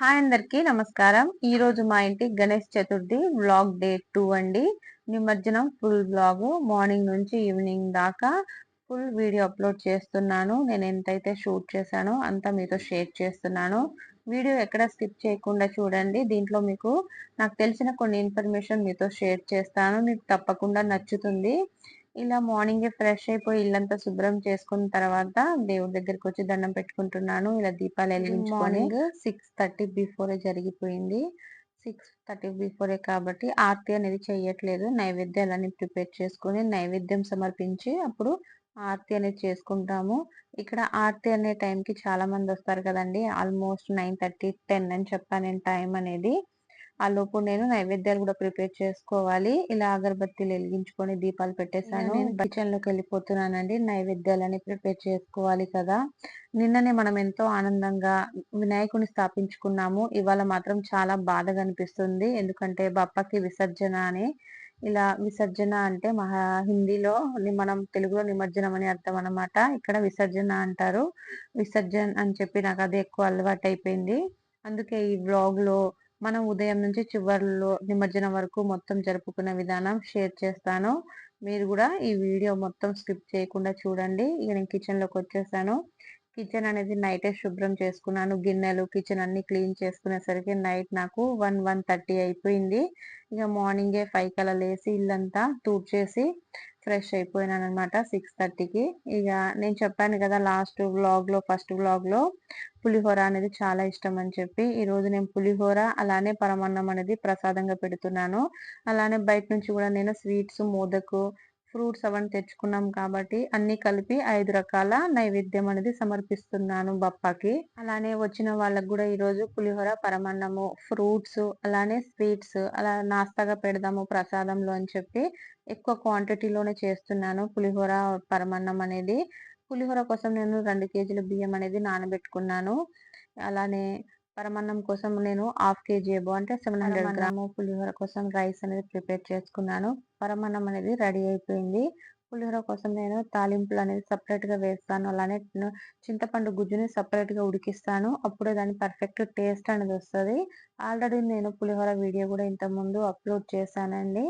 Hi అందరికీ నమస్కారం. ఈరోజు మా ఇంటి గణేష్ చతుర్థి వ్లాగ్ డే 2 అండి. నిమజ్జనం ఫుల్ వ్లాగ్ మార్నింగ్ నుంచి ఈవినింగ్ దాకా ఫుల్ వీడియో అప్లోడ్ చేస్తున్నాను. నేను ఎంతైతే షూట్ చేశానో అంతా మీతో షేర్ చేస్తున్నాను. వీడియో ఎక్కడ స్కిప్ చేయకుండా చూడండి. దీంట్లో మీకు నాకు తెలిసిన కొన్ని ఇన్ఫర్మేషన్ మీతో షేర్ చేస్తాను. మీకు తప్పకుండా నచ్చుతుంది. ఇలా మార్నింగే ఫ్రెష్ అయిపోయి ఇల్లంతా శుభ్రం చేసుకున్న తర్వాత దేవుడి దగ్గరికి వచ్చి దండం పెట్టుకుంటున్నాను. ఇలా దీపాలు వెలిగించుకొని మార్నింగ్ 6:30 బిఫోరే జరిగిపోయింది. 6:30 బిఫోరే కాబట్టి ఆరతి అనేది చెయ్యట్లేదు. నైవేద్యాలన్నీ ప్రిపేర్ చేసుకొని నైవేద్యం సమర్పించి అప్పుడు ఆరతి అనేది చేసుకుంటాము. ఇక్కడ ఆరతి అనే టైంకి చాలా మంది వస్తారు కదండి. ఆల్మోస్ట్ 9:30, 10 అని చెప్పాను నేను టైం అనేది. ఆ లోపు నేను నైవేద్యాలు కూడా ప్రిపేర్ చేసుకోవాలి. ఇలా అగరబత్తీలు వెలిగించుకొని దీపాలు పెట్టేశాను. నేను కిచెన్ లోకి వెళ్ళిపోతున్నానండి. నైవేద్యాలని ప్రిపేర్ చేసుకోవాలి కదా. నిన్ననే మనం ఎంతో ఆనందంగా వినాయకుని స్థాపించుకున్నాము. ఇవాళ మాత్రం చాలా బాధగా అనిపిస్తుంది. ఎందుకంటే బప్పకి విసర్జన అని, ఇలా విసర్జన అంటే హిందీలో మనం తెలుగులో నిమజ్జనం అని అర్థం అన్నమాట. ఇక్కడ విసర్జన అంటారు. విసర్జన్ అని చెప్పి నాకు అది ఎక్కువ అలవాటు అయిపోయింది. అందుకే ఈ వ్లాగ్ లో మనం ఉదయం నుంచి చివర్లో నిమజ్జనం వరకు మొత్తం జరుపుకునే విధానం షేర్ చేస్తాను. మీరు కూడా ఈ వీడియో మొత్తం స్కిప్ చేయకుండా చూడండి. ఇక నేను కిచెన్ లోకి వచ్చేసాను. కిచెన్ అనేది నైటే శుభ్రం చేసుకున్నాను. గిన్నెలు కిచెన్ అన్ని క్లీన్ చేసుకునేసరికి నైట్ నాకు 1:30 అయిపోయింది. ఇక మార్నింగే 5 కలా లేసి ఇల్లంతా తూడ్చేసి ఫ్రెష్ అయిపోయినాను అనమాట 6:30కి. ఇక నేను చెప్పాను కదా ఫస్ట్ వ్లాగ్ లో పులిహోర అనేది చాలా ఇష్టం అని చెప్పి, ఈ రోజు నేను పులిహోర అలానే పరమాన్నం అనేది ప్రసాదంగా పెడుతున్నాను. అలానే బయట నుంచి కూడా నేను స్వీట్స్, మోదకు, ఫ్రూట్స్ అవన్నీ తెచ్చుకున్నాం కాబట్టి అన్ని కలిపి 5 రకాల నైవేద్యం అనేది సమర్పిస్తున్నాను బప్పాకి. అలానే వచ్చిన వాళ్ళకు కూడా ఈ రోజు పులిహోర, పరమాన్నము, ఫ్రూట్స్ అలానే స్వీట్స్ అలా నాస్తాగా పెడదాము ప్రసాదంలో అని చెప్పి ఎక్కువ క్వాంటిటీలోనే చేస్తున్నాను పులిహోర, పరమాన్నం అనేది. పులిహోర కోసం నేను 2 కేజీల బియ్యం అనేది నానబెట్టుకున్నాను. అలానే పరమాన్నం కోసం నేను 1/2 కేజీ అంటే 700 గ్రాము పులిహోర కోసం రైస్ అనేది ప్రిపేర్ చేసుకున్నాను. పరమాన్నం అనేది రెడీ అయిపోయింది. పులిహోర కోసం నేను తాలింపులు అనేది సపరేట్ గా వేస్తాను. అలానే చింతపండు గుజ్జుని సపరేట్ గా ఉడికిస్తాను. అప్పుడే దాని పర్ఫెక్ట్ టేస్ట్ అనేది వస్తుంది. ఆల్రెడీ నేను పులిహోర వీడియో కూడా ఇంత ముందు అప్లోడ్ చేశానండి.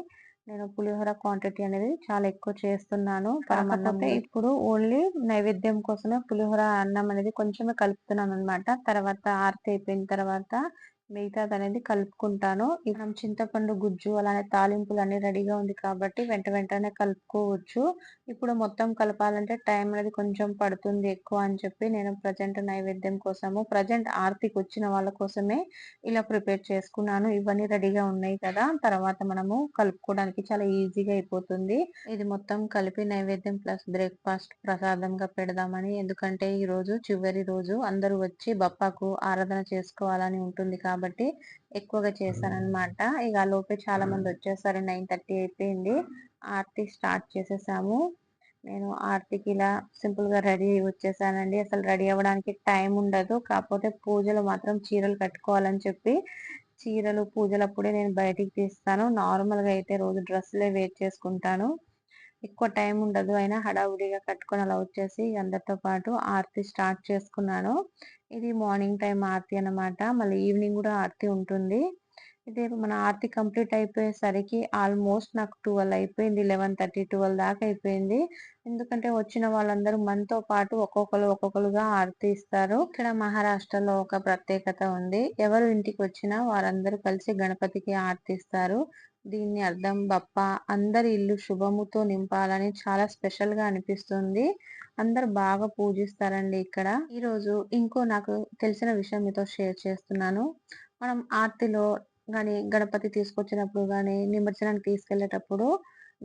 నేను పులిహోర క్వాంటిటీ అనేది చాలా ఎక్కువ చేస్తున్నాను. కాకపోతే ఇప్పుడు ఓన్లీ నైవేద్యం కోసమే పులిహోర అన్నం అనేది కొంచెమే కలుపుతున్నాను అనమాట. తర్వాత ఆరతి అయిపోయిన తర్వాత మిగతాది అనేది కలుపుకుంటాను. మనం చింతపండు గుజ్జు అలానే తాలింపులు అన్ని రెడీగా ఉంది కాబట్టి వెంటనే కలుపుకోవచ్చు. ఇప్పుడు మొత్తం కలపాలంటే టైం అనేది కొంచెం పడుతుంది ఎక్కువ అని చెప్పి నేను ప్రజెంట్ నైవేద్యం కోసము ఆరతికి వచ్చిన వాళ్ళ కోసమే ఇలా ప్రిపేర్ చేసుకున్నాను. ఇవన్నీ రెడీగా ఉన్నాయి కదా, తర్వాత మనము కలుపుకోవడానికి చాలా ఈజీగా అయిపోతుంది. ఇది మొత్తం కలిపి నైవేద్యం ప్లస్ బ్రేక్ఫాస్ట్ ప్రసాదంగా పెడదామని. ఎందుకంటే ఈ రోజు చివరి రోజు అందరూ వచ్చి బప్పాకు ఆరాధన చేసుకోవాలని ఉంటుంది కాబట్టి ఎక్కువగా చేశానన్నమాట. ఇక ఆ లోపే చాలా మంది వచ్చేసారు. 9:30 అయిపోయింది. ఆరతి స్టార్ట్ చేసేసాము. నేను ఆరతికి ఇలా సింపుల్ గా రెడీ అయ్యి వచ్చేసానండి. అసలు రెడీ అవ్వడానికి టైం ఉండదు. కాకపోతే పూజలు మాత్రం చీరలు కట్టుకోవాలని చెప్పి చీరలు పూజలప్పుడే నేను బయటికి తీస్తాను. నార్మల్ గా అయితే రోజు డ్రెస్సులే వేర్ చేసుకుంటాను. ఎక్కువ టైం ఉండదు. అయినా హడావుడిగా కట్టుకొని అలా వచ్చేసి అందరితో పాటు ఆరతి స్టార్ట్ చేసుకున్నాను. ఇది మార్నింగ్ టైం ఆరతి అన్నమాట. మళ్ళీ ఈవినింగ్ కూడా ఆరతి ఉంటుంది. ఇదే మన ఆరతి కంప్లీట్ అయిపోయేసరికి ఆల్మోస్ట్ నాకు 12 అయిపోయింది. 11:30, 12 దాకా అయిపోయింది. ఎందుకంటే వచ్చిన వాళ్ళందరూ మనతో పాటు ఒక్కొక్కరుగా ఆరతి ఇస్తారు. ఇక్కడ మహారాష్ట్రలో ఒక ప్రత్యేకత ఉంది. ఎవరు ఇంటికి వచ్చినా వారందరూ కలిసి గణపతికి ఆరతి ఇస్తారు. దీన్ని అర్థం బప్ప అందరి ఇల్లు శుభముతో నింపాలని చాలా స్పెషల్ గా అనిపిస్తుంది. అందరు బాగా పూజిస్తారండి ఇక్కడ. ఈ రోజు ఇంకో నాకు తెలిసిన విషయం మీతో షేర్ చేస్తున్నాను. మనం ఆరతిలో గాని గణపతి తీసుకొచ్చినప్పుడు గాని నిమజ్జనానికి తీసుకెళ్లేటప్పుడు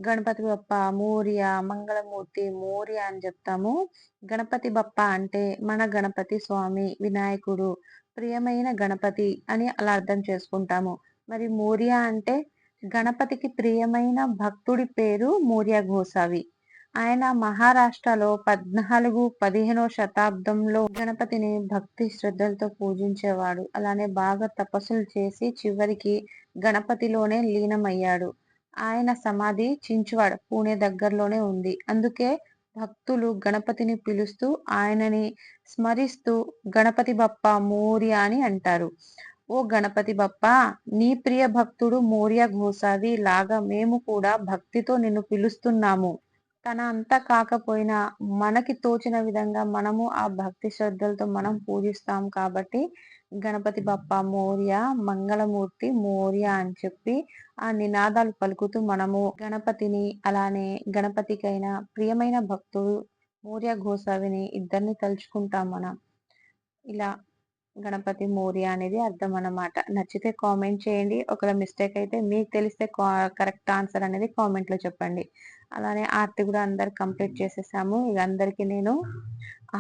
గణపతి బప్ప మోరియా, మంగళమూర్తి మోరియా అని చెప్తాము. గణపతి బప్ప అంటే మన గణపతి స్వామి వినాయకుడు, ప్రియమైన గణపతి అని అలా అర్థం చేసుకుంటాము. మరి మోరియా అంటే గణపతికి ప్రియమైన భక్తుడి పేరు మోరియా గోసావి. ఆయన మహారాష్ట్రలో 14, 15వ శతాబ్దంలో గణపతిని భక్తి శ్రద్ధలతో పూజించేవాడు. అలానే బాగా తపస్సులు చేసి చివరికి గణపతిలోనే లీనమయ్యాడు. ఆయన సమాధి చించువాడ పూణే దగ్గరలోనే ఉంది. అందుకే భక్తులు గణపతిని పిలుస్తూ ఆయనని స్మరిస్తూ గణపతి బప్ప మోరియా అని అంటారు. ఓ గణపతి బప్పా, నీ ప్రియ భక్తుడు మోర్య ఘోసావి లాగా మేము కూడా భక్తితో నిన్ను పిలుస్తున్నాము. తన అంతా కాకపోయినా మనకి తోచిన విధంగా మనము ఆ భక్తి శ్రద్ధలతో మనం పూజిస్తాం కాబట్టి గణపతి బప్ప మోర్య, మంగళమూర్తి మోర్య అని చెప్పి ఆ నినాదాలు పలుకుతూ మనము గణపతిని, అలానే గణపతికైన ప్రియమైన భక్తుడు మోర్య ఘోసావిని ఇద్దరిని తలుచుకుంటాం మనం. ఇలా గణపతి మోరియా అనేది అర్థం అన్నమాట. నచ్చితే కామెంట్ చేయండి. ఒకవేళ మిస్టేక్ అయితే మీకు తెలిస్తే కరెక్ట్ ఆన్సర్ అనేది కామెంట్ లో చెప్పండి. అలానే ఆర్తి కూడా అందరు కంప్లీట్ చేసేసాము. ఇక అందరికి నేను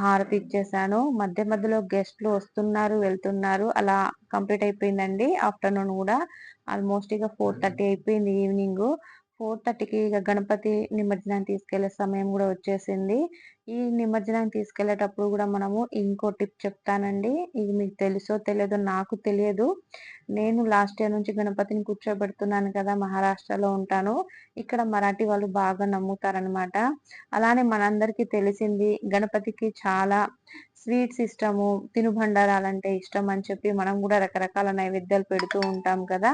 హారతి ఇచ్చేసాను. మధ్య మధ్యలో గెస్ట్లు వస్తున్నారు, వెళ్తున్నారు. అలా కంప్లీట్ అయిపోయిందండి. ఆఫ్టర్నూన్ కూడా ఆల్మోస్ట్ ఇక 4:30 అయిపోయింది ఈవినింగ్. 4:30కి ఇక గణపతి నిమజ్జనాన్ని తీసుకెళ్లే సమయం కూడా వచ్చేసింది. ఈ నిమజ్జనానికి తీసుకెళ్లేటప్పుడు కూడా మనము ఇంకో టిప్ చెప్తానండి. ఇది మీకు తెలుసో తెలియదో నాకు తెలియదు. నేను లాస్ట్ ఇయర్ నుంచి గణపతిని కూర్చోబెడుతున్నాను కదా, మహారాష్ట్రలో ఉంటాను. ఇక్కడ మరాఠీ వాళ్ళు బాగా నమ్ముతారనమాట. అలానే మనందరికీ తెలిసింది గణపతికి చాలా స్వీట్స్ ఇష్టము, తినుబండారాలంటే ఇష్టం అని చెప్పి మనం కూడా రకరకాల నైవేద్యాలు పెడుతూ ఉంటాం కదా.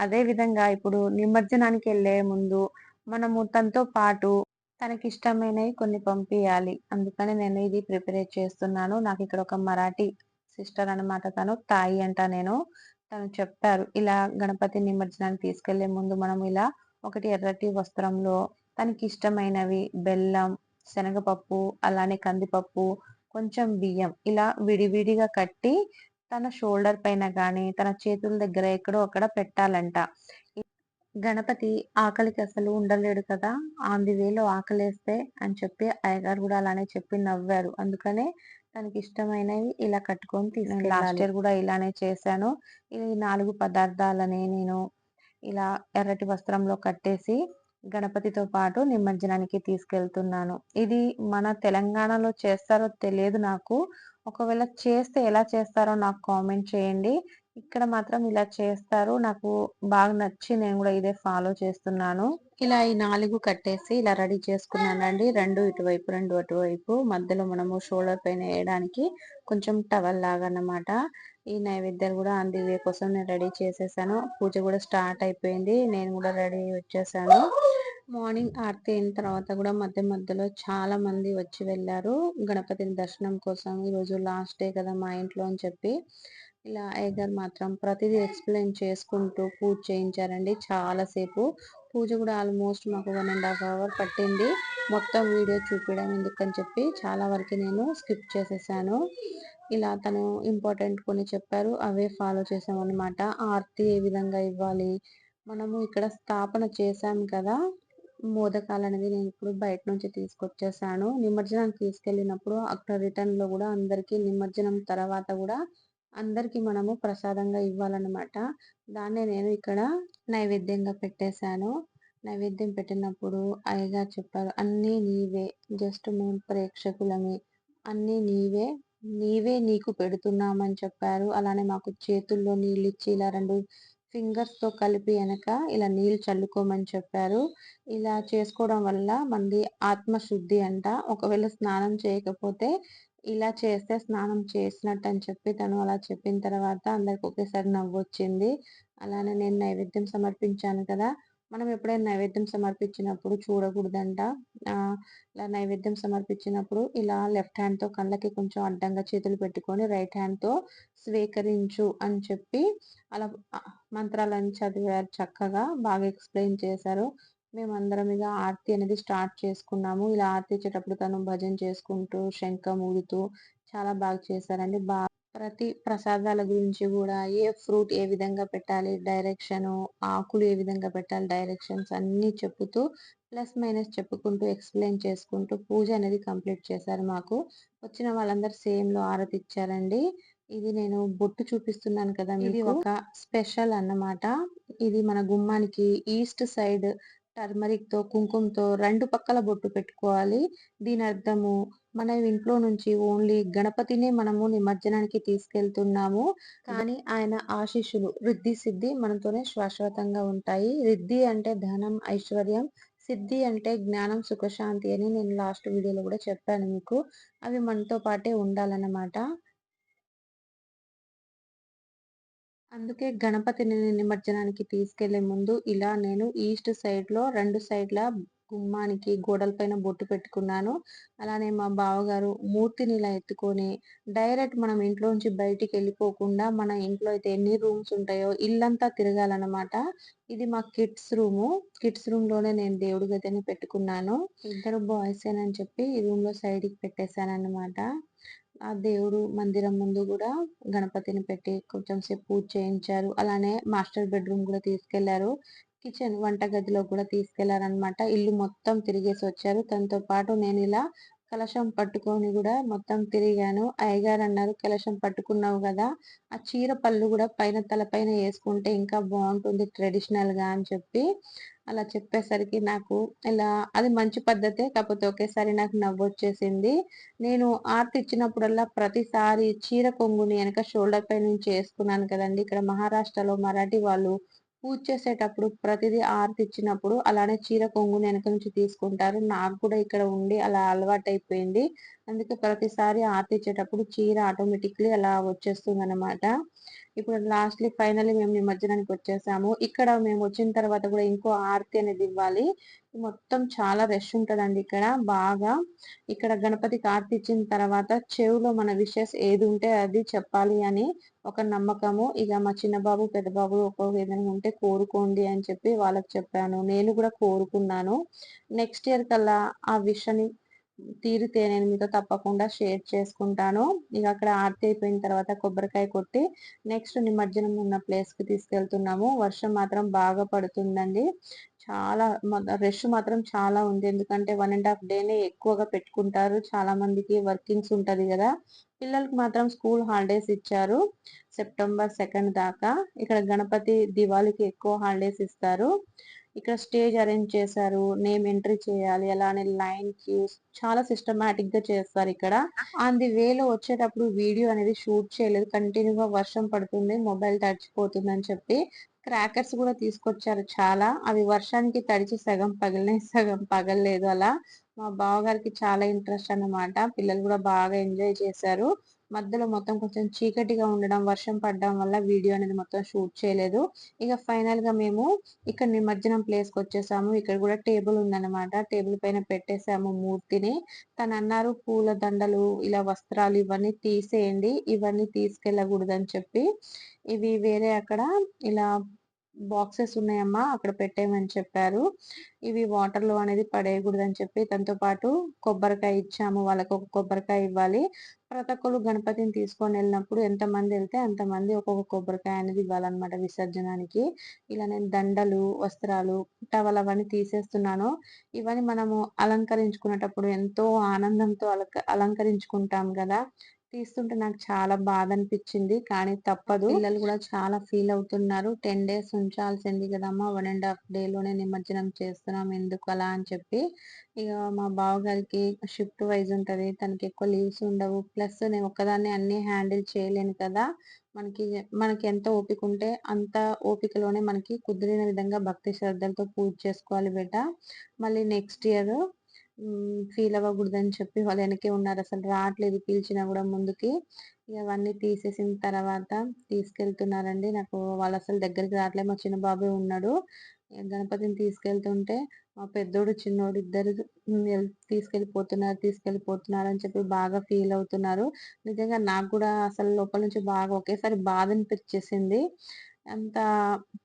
అదే విధంగా ఇప్పుడు నిమజ్జనానికి వెళ్లే ముందు మనము తనతో పాటు తనకిష్టమైనవి కొన్ని పంపియాలి. అందుకని నేను ఇది ప్రిపేర్ చేస్తున్నాను. నాకు ఇక్కడ ఒక మరాఠీ సిస్టర్ అనమాట. తను తాయి అంట నేను. తను చెప్పారు. ఇలా గణపతి నిమజ్జనానికి తీసుకెళ్లే ముందు మనం ఇలా ఒకటి ఎర్రటి వస్త్రంలో తనకిష్టమైనవి బెల్లం, శనగపప్పు, అలానే కందిపప్పు, కొంచెం బియ్యం ఇలా విడివిడిగా కట్టి తన షోల్డర్ పైన గాని, తన చేతుల దగ్గర ఎక్కడో అక్కడ పెట్టాలంట. గణపతి ఆకలికి అసలు ఉండలేడు కదా, ఆన్ ది వేలో ఆకలేస్తే అని చెప్పి అయ్యగారు కూడా అలానే చెప్పి నవ్వారు. అందుకనే తనకి ఇష్టమైనవి ఇలా కట్టుకొని తీసుకెళ్ళాలి. లాస్ట్ ఇయర్ కూడా ఇలానే చేశాను. ఈ 4 పదార్థాలని నేను ఇలా ఎర్రటి వస్త్రంలో కట్టేసి గణపతితో పాటు నిమజ్జనానికి తీసుకెళ్తున్నాను. ఇది మన తెలంగాణలో చేస్తారో తెలియదు నాకు. ఒకవేళ చేస్తే ఎలా చేస్తారో నాకు కామెంట్ చేయండి. ఇక్కడ మాత్రం ఇలా చేస్తారు. నాకు బాగా నచ్చి నేను కూడా ఇదే ఫాలో చేస్తున్నాను. ఇలా ఈ 4 కట్టేసి ఇలా రెడీ చేసుకున్నానండి. 2 ఇటువైపు, 2 అటువైపు. మధ్యలో మనము షోల్డర్ పైన వేయడానికి కొంచెం టవల్ లాగా అన్నమాట. ఈ నైవేద్యాలు కూడా ఆన్ ది వే కోసం నేను రెడీ చేసేసాను. పూజ కూడా స్టార్ట్ అయిపోయింది. నేను కూడా రెడీ వచ్చేసాను. మార్నింగ్ ఆరతి అయిన తర్వాత కూడా మధ్య మధ్యలో చాలా మంది వచ్చి వెళ్ళారు గణపతిని దర్శనం కోసం. ఈరోజు లాస్ట్ డే కదా మా ఇంట్లో అని చెప్పి ఇలా అయ్యగారు మాత్రం ప్రతిదీ ఎక్స్ప్లెయిన్ చేసుకుంటూ పూజ చేయించారండి చాలా సేపు. పూజ కూడా ఆల్మోస్ట్ మాకు 1.5 అవర్ పట్టింది. మొత్తం వీడియో చూపించడం ఎందుకని చెప్పి చాలా వరకు నేను స్కిప్ చేసేసాను. ఇలా తను ఇంపార్టెంట్ కొన్ని చెప్పారు, అవే ఫాలో చేసామన్నమాట. ఆరతి ఏ విధంగా ఇవ్వాలి, మనము ఇక్కడ స్థాపన చేశాం కదా మోదకాలు అనేది నేను ఇప్పుడు బయట నుంచి తీసుకొచ్చేసాను. నిమజ్జనానికి తీసుకెళ్ళినప్పుడు అక్కడ రిటర్న్ లో కూడా అందరికి నిమజ్జనం తర్వాత కూడా అందరికి మనము ప్రసాదంగా ఇవ్వాలన్నమాట. దాన్నే నేను ఇక్కడ నైవేద్యంగా పెట్టేశాను. నైవేద్యం పెట్టినప్పుడు అయ్యగారు చెప్పారు, అన్నీ నీవే, జస్ట్ మేము ప్రేక్షకులమే, అన్నీ నీవే, నీవే నీకు పెడుతున్నామని చెప్పారు. అలానే మాకు చేతుల్లో నీళ్ళు ఇచ్చి ఇలా 2 ఫింగర్స్ తో కలిపి వెనక ఇలా నీళ్ళు చల్లుకోమని చెప్పారు. ఇలా చేసుకోవడం వల్ల మనది ఆత్మశుద్ధి అంట. ఒకవేళ స్నానం చేయకపోతే ఇలా చేస్తే స్నానం చేసినట్టు అని చెప్పి తను అలా చెప్పిన తర్వాత అందరికి ఒకేసారి నవ్వొచ్చింది. అలానే నేను నైవేద్యం సమర్పించాను కదా, మనం ఎప్పుడైనా నైవేద్యం సమర్పించినప్పుడు చూడకూడదంట. ఇలా నైవేద్యం సమర్పించినప్పుడు ఇలా లెఫ్ట్ హ్యాండ్ తో కళ్ళకి కొంచెం అడ్డంగా చేతులు పెట్టుకొని రైట్ హ్యాండ్ తో స్వీకరించు అని చెప్పి అలా మంత్రాలను చదివారు. చక్కగా బాగా ఎక్స్ప్లెయిన్ చేశారు. మేమందరం ఇక ఆరతి అనేది స్టార్ట్ చేసుకున్నాము. ఇలా ఆరతి ఇచ్చేటప్పుడు తను భజన చేసుకుంటూ శంఖం ఊదుతూ చాలా బాగా చేశారండి. ప్రతి ప్రసాదాల గురించి కూడా ఏ ఫ్రూట్ ఏ విధంగా పెట్టాలి డైరెక్షన్, ఆకులు ఏ విధంగా పెట్టాలి డైరెక్షన్స్ అన్ని చెప్పుతూ ప్లస్ మైనస్ చెప్పుకుంటూ ఎక్స్ప్లెయిన్ చేసుకుంటూ పూజ అనేది కంప్లీట్ చేశారు. మాకు వచ్చిన వాళ్ళందరూ సేమ్ లో ఆరతి ఇచ్చారండి. ఇది నేను బొట్టు చూపిస్తున్నాను కదా మీకు, ఇది ఒక స్పెషల్ అన్నమాట. ఇది మన గుమ్మానికి ఈస్ట్ సైడ్ టర్మరిక్ తో కుంకుమతో 2 పక్కల బొట్టు పెట్టుకోవాలి. దీని అర్థము మన ఇంట్లో నుంచి ఓన్లీ గణపతినే మనము నిమజ్జనానికి తీసుకెళ్తున్నాము, కానీ ఆయన ఆశీస్సులు రిద్ధి సిద్ధి మనతోనే శాశ్వతంగా ఉంటాయి. రిద్ధి అంటే ధనం ఐశ్వర్యం, సిద్ధి అంటే జ్ఞానం సుఖశాంతి అని నేను లాస్ట్ వీడియోలో కూడా చెప్పాను మీకు. అవి మనతో పాటే ఉండాలన్నమాట. అందుకే గణపతిని నిమజ్జనానికి తీసుకెళ్లే ముందు ఇలా నేను ఈస్ట్ సైడ్‌లో 2 సైడ్‌ల గుమ్మానికి గోడల పైన బొట్టు పెట్టుకున్నాను. అలానే మా బావగారు మూర్తిని ఇలా ఎత్తుకొని డైరెక్ట్ మనం ఇంట్లోంచి బయటికెళ్ళిపోకుండా మన ఇంట్లో అయితే ఎన్ని రూమ్స్ ఉంటాయో ఇల్లంతా తిరగాలన్నమాట. ఇది మా కిడ్స్ రూము. కిడ్స్ రూమ్‌లోనే నేను దేవుడి గదిని పెట్టుకున్నాను. ఇద్దరు బాయ్సేనని చెప్పి ఈ రూమ్‌లో సైడ్‌కి పెట్టేసానన్నమాట. ఆ దేవుడు మందిరం ముందు గూడా గణపతిని పెట్టి కొంచెం సేపు పూజ చేయించారు. అలానే మాస్టర్ బెడ్‌రూమ్ గూడా తీసుకెళ్లారు. కిచెన్ వంటగదిలో కూడా తీసుకెళ్లారనమాట. ఇల్లు మొత్తం తిరిగేసొచ్చారు. తనతో పాటు నేనిలా కలశం పట్టుకొని గూడా మొత్తం తిరిగాను. అయ్యగారన్నారు, "కలశం పట్టుకున్నావు గదా! ఆ చీర పళ్ళు గూడా పైన తలపైన యేసుకుంటే ఇంకా బావుంటుంది ట్రెడిషనల్‌గా" అని చెప్పి అలా చెప్పేసరికి నాకు ఇలా అది మంచి పద్ధతే. కాకపోతే ఒకేసారి నాకు నవ్వొచ్చేసింది. నేను ఆర్తి ఇచ్చినప్పుడల్లా ప్రతిసారి చీర కొంగుని ఎనక షోల్డర్ పై నుంచి ఏసుకున్నాను కదండీ! ఇక్కడ మహారాష్ట్రలో మరాఠీ వాళ్ళు పూజ చేసేటప్పుడు ప్రతిదీ ఆరతి ఇచ్చినప్పుడు అలానే చీర కొంగుని ఎనక నుంచి తీసుకుంటారు. నాకు కూడా ఇక్కడ ఉండి అలా అలవాటయిపోయింది. అందుకే ప్రతిసారి ఆరతి ఇచ్చేటప్పుడు చీర ఆటోమేటిక్‌లీ అలా వచ్చేస్తుందనమాట. ఇప్పుడు లాస్ట్‌లీ ఫైనల్లీ మేము నిమజ్జనానికొచ్చేసాము. ఇక్కడ మేమొచ్చిన తర్వాత గూడా ఇంకో ఆరతి అనేది ఇవ్వాలి. మొత్తం చాలా రష్ ఉంటదండి ఇక్కడ బాగా. ఇక్కడ గణపతికి ఆరతి ఇచ్చిన తర్వాత చెవులో మన విషెస్ ఏదుంటే అది చెప్పాలి అని ఒక నమ్మకము. ఇగ మా చిన్న బాబు, పెద్ద బాబు ఒక్కొక్క ఏదైనా ఉంటే కోరుకోండి అని చెప్పి వాళ్ళకి చెప్పాను. నేను గూడా కోరుకున్నాను. నెక్స్ట్ ఇయర్ కల్లా ఆ విష్ అని తీరితే నేను మీతో తప్పకుండా షేర్ చేసుకుంటాను. ఇగ అక్కడ ఆరతి అయిపోయిన తర్వాత కొబ్బరికాయ కొట్టి నెక్స్ట్ నిమజ్జనం ఉన్న ప్లేస్‌కి తీసుకెళ్తున్నాము. వర్షం మాత్రం బాగా పడుతుందండి. చాలా రష్ మాత్రం చాలా ఉంది. ఎందుకంటే 1 ½ డేనే ఎక్కువగా పెట్టుకుంటారు. చాలా మందికి వర్కింగ్స్ ఉంటది గదా! పిల్లలకి మాత్రం స్కూల్ హాలిడేస్ ఇచ్చారు. సెప్టెంబర్ 2 దాకా. ఇక్కడ గణపతి దివాళీకి ఎక్కువ హాలిడేస్ ఇస్తారు. ఇక్కడ స్టేజ్ అరేంజ్ చేశారు. నేమ్ ఎంట్రీ చేయాలి. అలానే లైన్ క్యూస్ చాలా సిస్టమాటిక్‌గా చేస్తారిక్కడ. ఆన్ ది వేలో వచ్చేటప్పుడు వీడియో అనేది షూట్ చేయలేదు. కంటిన్యూ‌గా వర్షం పడుతుంది. మొబైల్ తడిచిపోతుందని చెప్పి క్రాకర్స్ గూడా తీసుకొచ్చారు చాలా. అవి వర్షానికి తడిచి సగం పగిలినాయి. సగం పగలలేదు అలా. మా బావగారికి చాలా ఇంట్రెస్ట్ అన్నమాట. పిల్లలు గూడా బాగా ఎంజాయ్ చేశారు. మధ్యలో మొత్తం కొంచెం చీకటిగా ఉండడం, వర్షం పడడం వల్ల వీడియో అనేది మొత్తం షూట్ చేయలేదు. ఇగ ఫైనల్‌గా మేము ఇక్కడ నిమజ్జనం ప్లేస్‌కొచ్చేసాము. ఇక్కడ గూడా టేబుల్ ఉందన్నమాట. టేబుల్ పైన పెట్టేసాము మూర్తిని. తనన్నారు పూల దండలు, ఇలా వస్త్రాలు ఇవన్నీ తీసేయండి. ఇవన్నీ తీసుకెళ్ళకూడదని చెప్పి. ఇవి వేరే అక్కడ ఇలా బాక్సెస్ ఉన్నాయమ్మా అక్కడ పెట్టేయమని చెప్పారు. ఇవి వాటర్‌లో అనేది పడేయకూడదని చెప్పి తనతో పాటు కొబ్బరికాయ ఇచ్చాము. వాళ్ళకొక కొబ్బరికాయ ఇవ్వాలి. ప్రతి ఒక్కళ్ళు గణపతిని తీసుకొనెళ్ళినప్పుడు ఎంతమందెళ్తే అంతమంది ఒక్కొక్క కొబ్బరికాయ అనేది ఇవ్వాలన్నమాట విసర్జనానికి. ఇలా నేను దండలు, వస్త్రాలు, టవల్ అవన్నీ తీసేస్తున్నాను. ఇవన్నీ మనము అలంకరించుకునేటప్పుడు ఎంతో ఆనందంతో అలంకరించుకుంటాం గదా! తీస్తుంటే నాకు చాలా బాధనిపిచ్చింది. కానీ తప్పదు. పిల్లలు గూడా చాలా ఫీల్ అవుతున్నారు. 10 డేస్ ఉంచాల్సింది గదమ్మా! 1 ½ డేలోనే నిమజ్జనం చేస్తున్నాం ఎందుకలా అని చెప్పి. ఇగ మా బావగారికి షిఫ్ట్ వైస్ ఉంటది. తనకెక్కువ లీవ్స్ ఉండవు. ప్లస్ నేను ఒక్కదాన్నే అన్నీ హ్యాండిల్ చేయలేను కదా! మనకి మనకెంత ఓపికుంటే అంత ఓపికలోనే మనకి కుదిరిన విధంగా భక్తి శ్రద్ధలతో పూజ చేసుకోవాలి బేటా. మళ్ళీ నెక్స్ట్ ఇయర్ ఫీల్ అవ్వకూడదని చెప్పి వాళ్ళు వెనకే ఉన్నారు. అసలు రాట్లేదు పిలిచినా గూడా ముందుకి. ఇగ అవన్నీ తీసేసిన తర్వాత తీసుకెళ్తున్నారండి. నాకు వాళ్ళసలు దగ్గరికి రాట్లే. మా చిన్న బాబే ఉన్నాడు. గణపతిని తీసుకెళ్తుంటే మా పెద్దోడు, చిన్నోడు ఇద్దరు తీసుకెళ్ళిపోతున్నారు అని చెప్పి బాగా ఫీల్ అవుతున్నారు. నిజంగా నాకు గూడా అసలు లోపల నుంచి బాగా ఒకేసారి బాధనిపిచ్చేసింది. అంత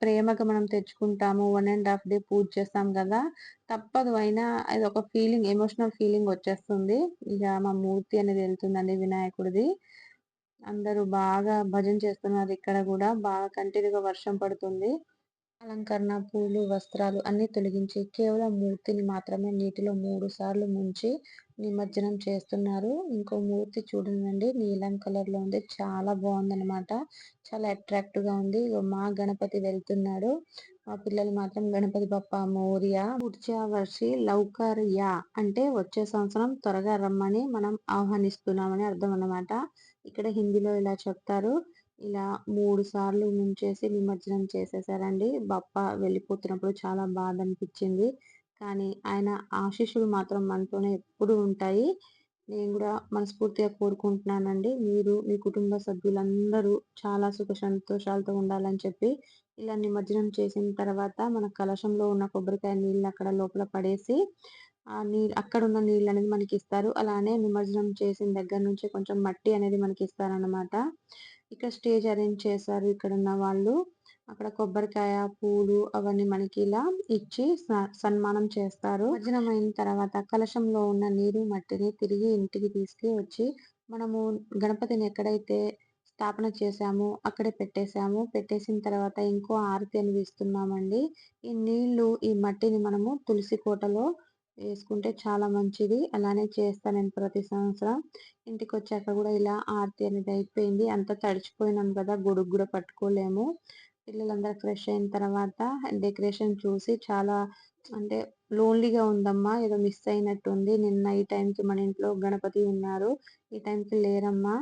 ప్రేమగా మనం తెచ్చుకుంటాము. 1 ½ డే పూజ చేస్తాం గదా! తప్పదు. అయినా అదొక ఫీలింగ్ ఎమోషనల్ ఫీలింగ్ వచ్చేస్తుంది. ఇగ మా మూర్తి అనేది ఎళ్తుందండి వినాయకుడిది. అందరూ బాగా భజన చేస్తున్నారు ఇక్కడ గూడా. బాగా కంటిన్యూ‌గా వర్షం పడుతుంది. అలంకరణ, పూలు, వస్త్రాలు అన్నీ తొలగించి కేవలం మూర్తిని మాత్రమే నీటిలో 3 సార్లు ముంచి నిమజ్జనం చేస్తున్నారు. ఇంకో మూర్తి చూడండండి నీలం కలర్‌లో ఉంది. చాలా బావుందనమాట. చాలా అట్రాక్టివ్‌గా ఉంది. ఇగో మా గణపతి వెళ్తున్నాడు. మా పిల్లలు మాత్రం గణపతి బప్పా మోరియా, పుడ్చా వర్షి లౌకర్ యా అంటే వచ్చే సంవత్సరం త్వరగా రమ్మని మనం ఆహ్వానిస్తున్నామని అర్థం అన్నమాట. ఇక్కడ హిందీలో ఇలా చెప్తారు. ఇలా 3 సార్లు ముంచేసి నిమజ్జనం చేసేసారండి. బప్పా వెళ్ళిపోతున్నప్పుడు చాలా బాధనిపిచ్చింది. కానీ ఆయన ఆశీస్సులు మాత్రం మనతోనే ఎప్పుడూ ఉంటాయి. నేను కూడా మనస్ఫూర్తిగా కోరుకుంటున్నానండి. మీరు, మీ కుటుంబ సభ్యులందరూ చాలా సుఖ సంతోషాలతో ఉండాలని చెప్పి, ఇలా నిమజ్జనం చేసిన తర్వాత మన కలశంలో ఉన్న కొబ్బరికాయ నీళ్ళు అక్కడ లోపల పడేసి, ఆ అక్కడున్న నీళ్ళనేది మనకిస్తారు. అలానే నిమజ్జనం చేసిన దగ్గర నుంచి కొంచెం మట్టి అనేది మనకిస్తారనమాట. ఇక్కడ స్టేజ్ అరేంజ్ చేశారు ఇక్కడున్న వాళ్ళు. అక్కడ కొబ్బరికాయ, పూలు అవన్నీ మనకి ఇలా ఇచ్చి సన్మానం చేస్తారు. నిమజ్జనం అయిన తర్వాత కలశంలో ఉన్న నీరు, మట్టిని తిరిగి ఇంటికి తీసుకొచ్చి మనము గణపతిని ఎక్కడైతే స్థాపన చేశామో అక్కడే పెట్టేసాము. పెట్టేసిన తర్వాత ఇంకో హారతి అనేది ఇస్తున్నామండి. ఈ నీళ్ళు, ఈ మట్టిని మనము తులసి కోటలో వేసుకుంటే చాలా మంచిది. అలానే చేస్తా నేను ప్రతి సంవత్సరం. ఇంటికొచ్చాక గూడా ఇలా ఆరతి అనేది అయిపోయింది. అంతా తడిచిపోయినాం కదా! గొడుగు గూడా పట్టుకోలేము. పిల్లలందరూ ఫ్రెష్ అయిన తర్వాత డెకరేషన్ చూసి చాలా అంటే లోన్‌లీగా ఉందమ్మా. ఏదో మిస్ అయినట్టుంది. నిన్న ఈ టైంకి మన ఇంట్లో గణపతి ఉన్నారు. ఈ టైంకి లేరమ్మా.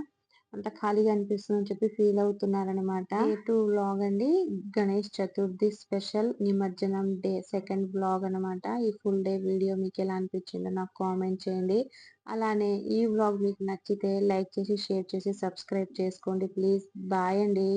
అంతా ఖాళీగా అనిపిస్తుందని చెప్పి ఫీల్ అవుతున్నారనమాట. డే 2 వ్లాగ్ అండి. గణేష్ చతుర్థి స్పెషల్ నిమజ్జనం డే సెకండ్ వ్లాగ్ అనమాట. ఈ ఫుల్ డే వీడియో మీకెలా అనిపించిందో నాకు కామెంట్ చేయండి. అలానే ఈ వ్లాగ్ మీకు నచ్చితే లైక్ చేసి, షేర్ చేసి, సబ్స్క్రైబ్ చేసుకోండి ప్లీజ్. బాయ్ అండి.